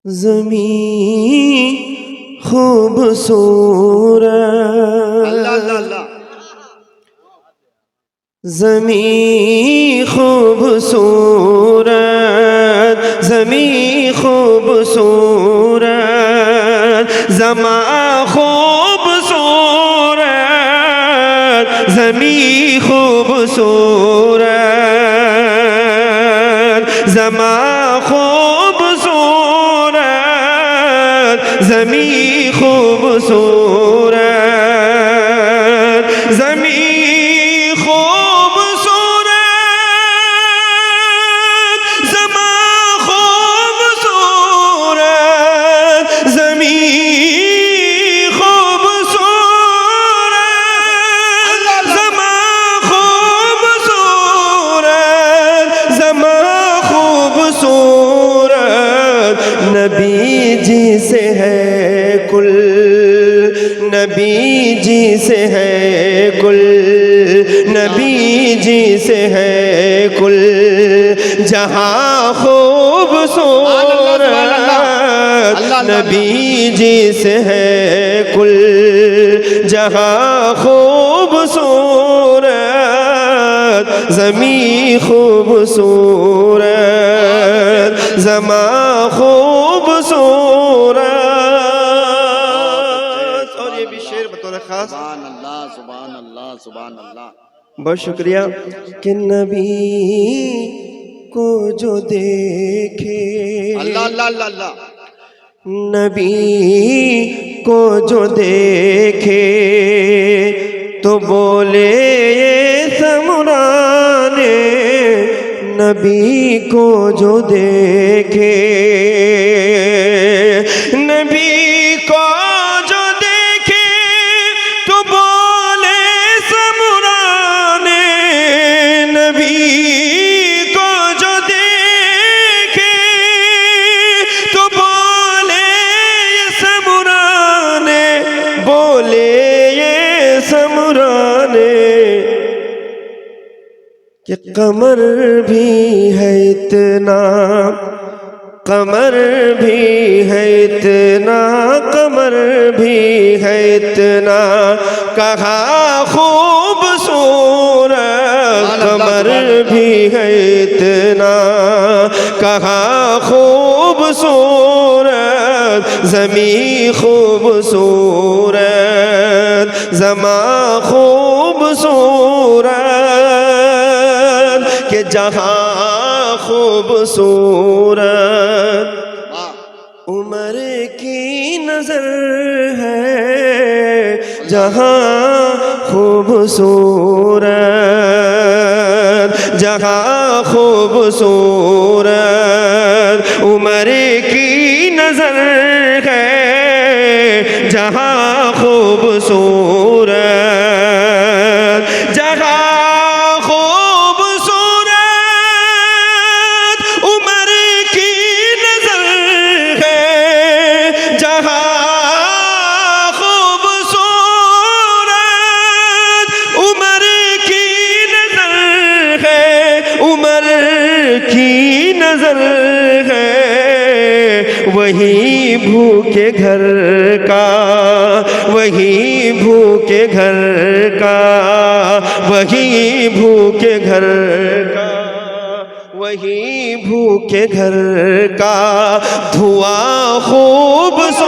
ज़मीं खूबसूरत, अल्लाह अल्लाह अल्लाह। ज़मीं खूबसूरत, ज़मीं खूबसूरत, ज़मां खूबसूरत, ज़मीं खूबसूरत, ज़मां खूबसूरत, ज़मीं खूबसूरत, ज़मीं खूबसूरत, ज़मां खूबसूरत, ज़मीं खूबसूरत, ज़मां खूबसूरत, ज़मां खूबसूरत। नबी जी से है कुल, नबी जी से है कुल, नबी जी से है कुल, जहाँ खूबसूरत। नबी जी से है कुल, जहाँ खूबसूरत, ज़मीं खूबसूरत, ज़मां खूबसूरत। और ये भी शेर बतौर खास। सुभान अल्लाह सुभान अल्लाह सुभान अल्लाह। बहुत शुक्रिया कि नबी को जो देखे, अल्लाह अल्लाह अल्लाह अल्लाह। नबी को जो देखे तो बोले ये समराने, नबी को जो देखे, नबी को जो देखे तो बोले समराने, नबी को जो देखे तो बोले ये समराने, बोले ये समराने कि कमर भी है इतना, कमर भी है इतना, कमर भी है इतना, कहा खूबसूरत, कमर भी है इतना, कहा खूबसूरत, ज़मीं खूबसूरत, ज़मां खूबसूरत, के जहाँ खूबसूरत उमर की नजर है, जहाँ खूबसूरत, जहाँ खूबसूरत उमर की नजर है, जहाँ खूबसूरत, जहाँ खूबसूरत उमर की नजर है, जहाँ खूबसूरत उमर की नजर है, उमर की नजर है, वही भूखे घर का, वही भूखे घर का, वही भूखे घर का, वही भूखे घर का धुआं खूबसूरत,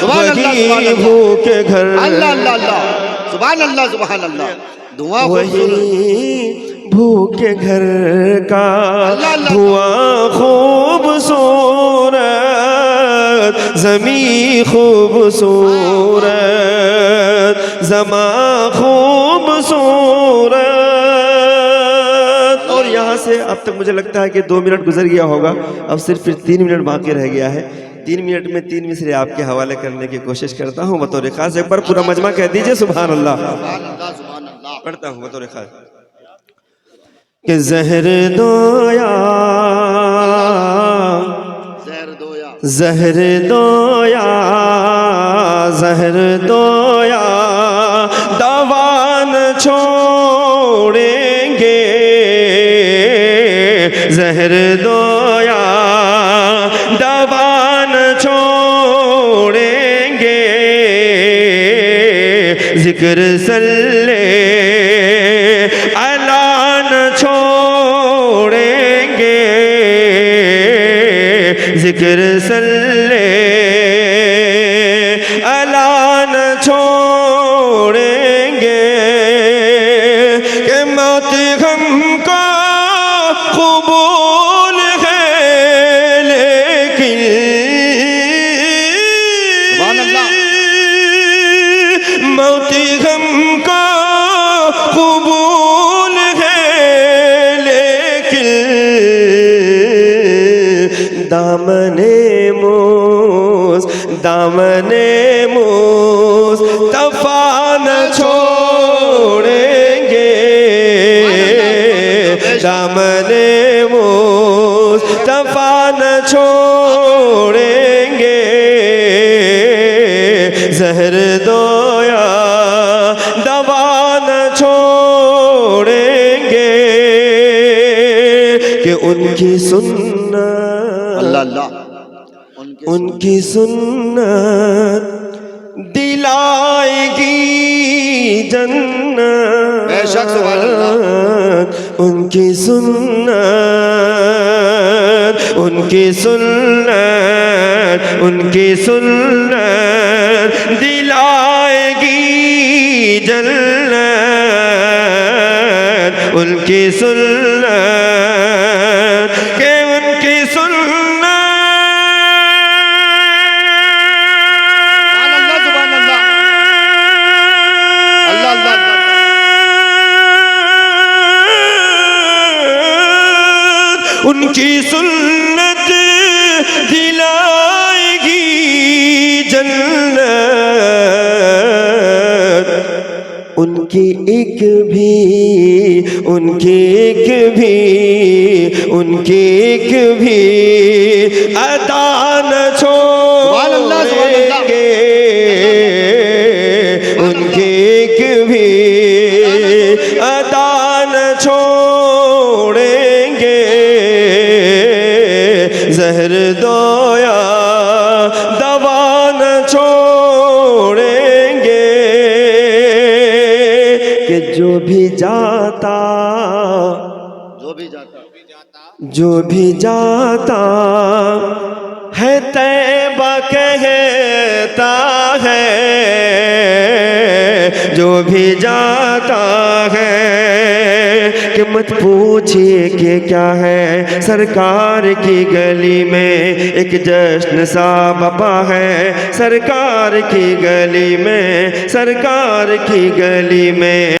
वही भूखे घर, अल्लाह अल्लाह अल्लाह। सुभान अल्लाह सुभान अल्लाह। धुआं वही खूबसूरत। भूखे घर का धुआं खूबसूरत, ज़मीं खूबसूरत, ज़मां खूबसूरत। और यहाँ से अब तक मुझे लगता है कि 2 मिनट गुजर गया होगा, अब सिर्फ 3 मिनट बाकी रह गया है। 3 मिनट में 3 मिसरे आपके हवाले करने की कोशिश करता हूँ बतौर खास। एक बार पूरा मजमा कह दीजिए सुभान अल्लाह। पढ़ता हूँ बतौर खास कि ज़हर दोया, ज़हर दोया, ज़हर दोया, दवान छोड़ेंगे, ज़हर दोया जिक्र सल्ले अला न छोड़ेंगे, जिक्र सल्ले अला न छोड़ेंगे कि मौत हमको कबूल है लेकिन सुभान अल्लाह। मौत हमको कबूल है लेकिन दामने मूस तफा न छोड़ेंगे, दामने मूस तफा न छोड़ेंगे, जहर दोया दवा न छोड़ेंगे कि उनकी सुन्नत अल्लाह अल्लाह उनकी सुन्नत दिलाएगी जन्नत, बेशक सुभान अल्लाह। उनकी सुन्नत उनकी सुन्नत उनकी सुन्नत दिलाएगी जन्नत, उनकी सुन्नत के उनकी सुन्नत सुभान अल्लाह अल्लाह अल्लाह उनकी सुन्नत दिलाएगी जन्नत, उनकी एक भी अदा न छोड़ेंगे, उनकी एक भी अदा न छोड़ेंगे, जहर दोया दवा न छोड़ेंगे कि जो भी जाता है तैबा कहता है, जो भी जाता है कि मत पूछिए कि क्या है, सरकार की गली में एक जश्न सा बपा है, सरकार की गली में